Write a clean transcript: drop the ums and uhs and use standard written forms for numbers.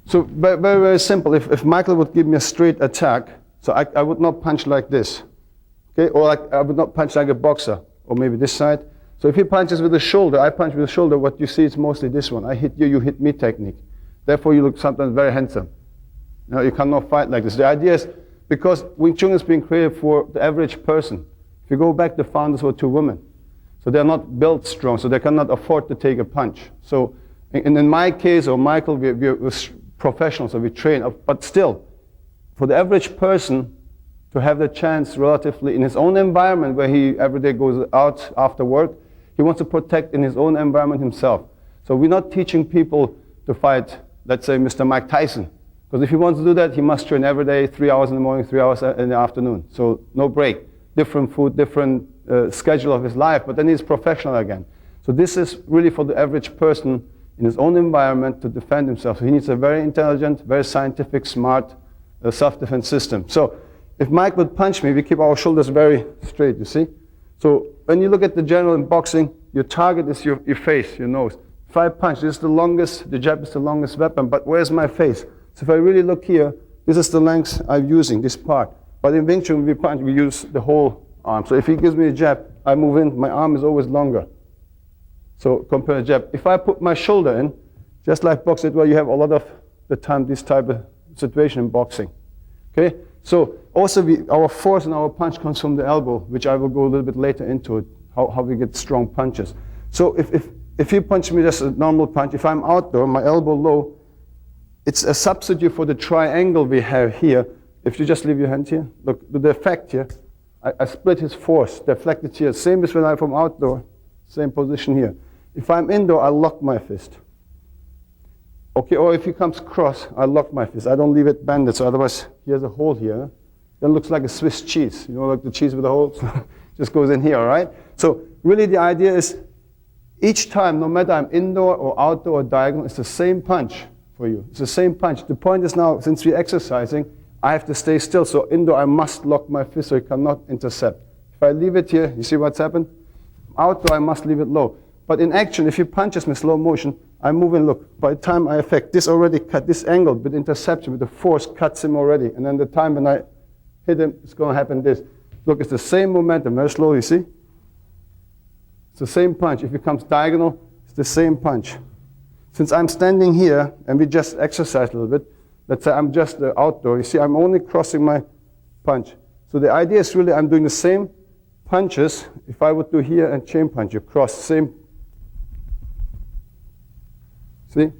So very, very simple. If Michael would give me a straight attack, so I would not punch like this, okay? Or I would not punch like a boxer, or maybe this side. So if he punches with the shoulder, I punch with the shoulder, what you see is mostly this one. I hit you, you hit me technique. Therefore you look sometimes very handsome. You cannot fight like this. The idea is, because Wing Chun is being created for the average person. If you go back, the founders were 2 women. So they're not built strong, so they cannot afford to take a punch. So in my case, or Michael, we're professionals, so we train, but still, for the average person to have the chance relatively in his own environment where he every day goes out after work, he wants to protect in his own environment himself. So we're not teaching people to fight, let's say, Mr. Mike Tyson. Because if he wants to do that, he must train every day, 3 hours in the morning, 3 hours in the afternoon. So no break, different food, different schedule of his life, but then he's professional again. So this is really for the average person in his own environment to defend himself. So he needs a very intelligent, very scientific, smart self-defense system. So if Mike would punch me, we keep our shoulders very straight, you see? So when you look at the general in boxing, your target is your face, your nose. If I punch, this is the longest, the jab is the longest weapon, but where's my face? So if I really look here, this is the length I'm using, this part. But in Wing Chun, we punch, we use the whole arm. So if he gives me a jab, I move in, my arm is always longer. So compare a jab. If I put my shoulder in, just like boxing, where you have a lot of the time this type of situation in boxing. Okay? So also our force and our punch comes from the elbow, which I will go a little bit later into it, how we get strong punches. So if you punch me just a normal punch, if I'm outdoor, my elbow low, it's a substitute for the triangle we have here. If you just leave your hand here, look, the effect here, I split his force, deflect it here. Same as when I'm from outdoor, same position here. If I'm indoor, I lock my fist. Okay, or if he comes cross, I lock my fist. I don't leave it bended, so otherwise he has a hole here. Then it looks like a Swiss cheese. You know, like the cheese with a hole? Just goes in here, all right? So really the idea is, each time, no matter I'm indoor or outdoor or diagonal, it's the same punch for you. It's the same punch. The point is now, since we're exercising, I have to stay still. So indoor, I must lock my fist so it cannot intercept. If I leave it here, you see what's happened? Outdoor, I must leave it low. But in action, if he punches me slow motion, I move and look. By the time I affect this already cut, this angle with interception, with the force cuts him already. And then the time when I hit him, it's going to happen this. Look, it's the same momentum, very slow, you see? It's the same punch. If it comes diagonal, it's the same punch. Since I'm standing here, and we just exercise a little bit, let's say I'm just outdoor, you see, I'm only crossing my punch. So the idea is really I'm doing the same punches. If I would do here and chain punch, you cross, same. See?